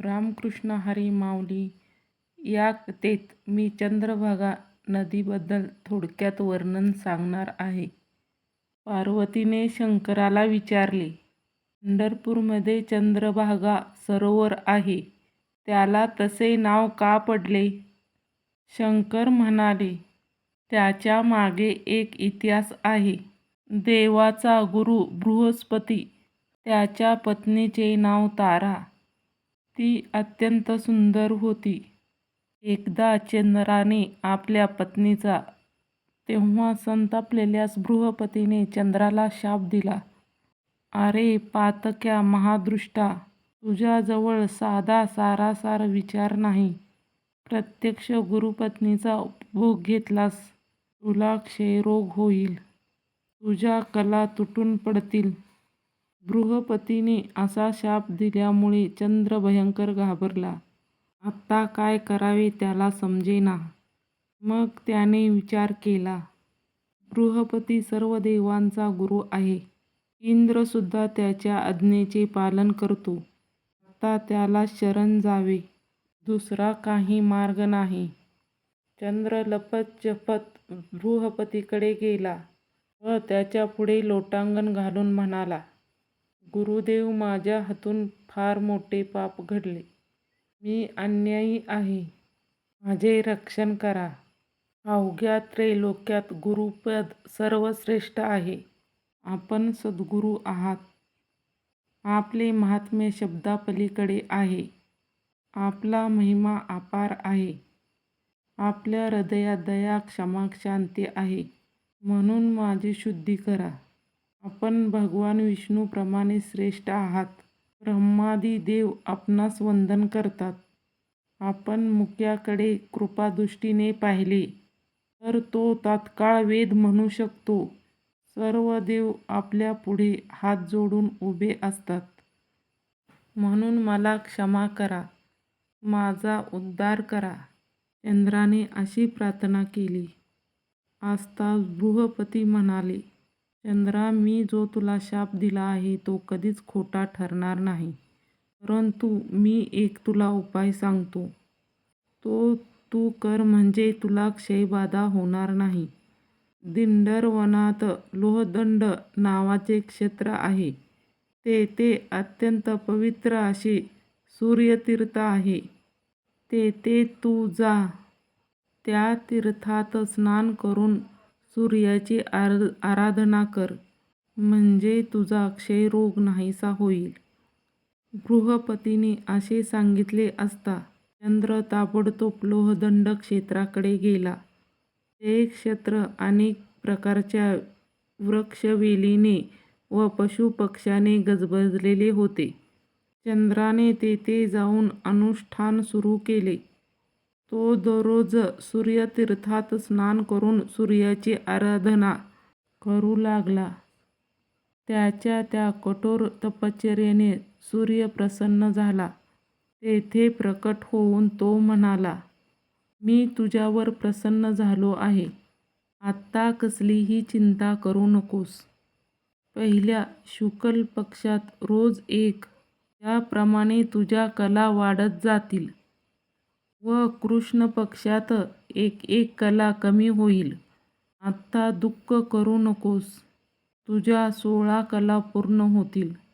रामकृष्ण हरी माऊली. या कथेत मी चंद्रभागा नदीबद्दल थोडक्यात वर्णन सांगणार आहे. पार्वतीने शंकराला विचारले, पंढरपूरमध्ये चंद्रभागा सरोवर आहे, त्याला तसे नाव का पडले? शंकर म्हणाले, त्याच्या मागे एक इतिहास आहे. देवाचा गुरु बृहस्पती, त्याच्या पत्नीचे नाव तारा. ती अत्यंत सुंदर होती. एकदा चंद्राने आपल्या पत्नीचा तेव्हा संतापलेल्या बृहस्पतीने चंद्राला शाप दिला. अरे पातक्या महादुष्टा, तुझ्याजवळ साधा सारासार विचार नाही. प्रत्यक्ष गुरुपत्नीचा उपभोग घेतलास, तुला क्षयरोग होईल. तुझ्या कला तुटून पडतील. बृहस्पतीने असा शाप दिल्यामुळे चंद्र भयंकर घाबरला. आता काय करावे त्याला समजेना. मग त्याने विचार केला, बृहस्पती सर्व देवांचा गुरु आहे. इंद्रसुद्धा त्याच्या आज्ञेचे पालन करतो. आता त्याला शरण जावे, दुसरा काही मार्ग नाही. चंद्र लपत-छपत बृहस्पतीकडे गेला व त्याच्या पुढे लोटांगण घालून म्हणाला, गुरुदेव, माझ्या हातून फार मोठे पाप घडले. मी अन्यायी आहे. माझे रक्षण करा. अवघ्या त्रैलोक्यात गुरुपद सर्वश्रेष्ठ आहे. आपण सद्गुरू आहात. आपले महात्म्य शब्दापलीकडे आहे. आपला महिमा अपार आहे. आपल्या हृदयात दया, क्षमा, शांती आहे. म्हणून माझी शुद्धी करा. आपण भगवान विष्णूप्रमाणे श्रेष्ठ आहात. ब्रह्मादी देव आपणास वंदन करतात. आपण मुक्याकडे कृपादृष्टीने पाहिले तर तो तात्काळ वेद म्हणू शकतो. सर्व देव आपल्या पुढे हात जोडून उभे असतात. म्हणून मला क्षमा करा. माझा उद्धार करा. चंद्राने अशी प्रार्थना केली. असता बृहस्पती म्हणाले, चंद्रा, मी जो तुला शाप दिला आहे तो कधीच खोटा ठरणार नाही. परंतु मी एक तुला उपाय सांगतो. तो तू कर म्हणजे तुला क्षयबाधा होणार नाही. दिंडर वनात लोहदंड नावाचे क्षेत्र आहे. तेथे अत्यंत पवित्र असे सूर्यतीर्थ आहे. तेथे तू जा. त्या तीर्थात स्नान करून सूर्याची आराधना कर, म्हणजे तुझा क्षयरोग नाहीसा होईल. बृहस्पतीने असे सांगितले असता चंद्र ताबडतोब लोहदंड क्षेत्राकडे गेला. ते क्षेत्र अनेक प्रकारच्या वृक्षवेलीने व पशुपक्ष्याने गजबजलेले होते. चंद्राने तेथे जाऊन अनुष्ठान सुरू केले. तो दररोज सूर्यतीर्थात स्नान करून सूर्याची आराधना करू लागला. त्याच्या त्या कठोर तपश्चर्येने सूर्य प्रसन्न झाला. तेथे प्रकट होऊन तो म्हणाला, मी तुझ्यावर प्रसन्न झालो आहे. आत्ता कसलीही चिंता करू नकोस. पहिल्या शुक्ल पक्षात रोज एक, याप्रमाणे तुझ्या कला वाढत जातील व कृष्ण पक्षात एक एक कला कमी होईल. आत्ता दुःख करू नकोस. तुझ्या 16 कला पूर्ण होतील.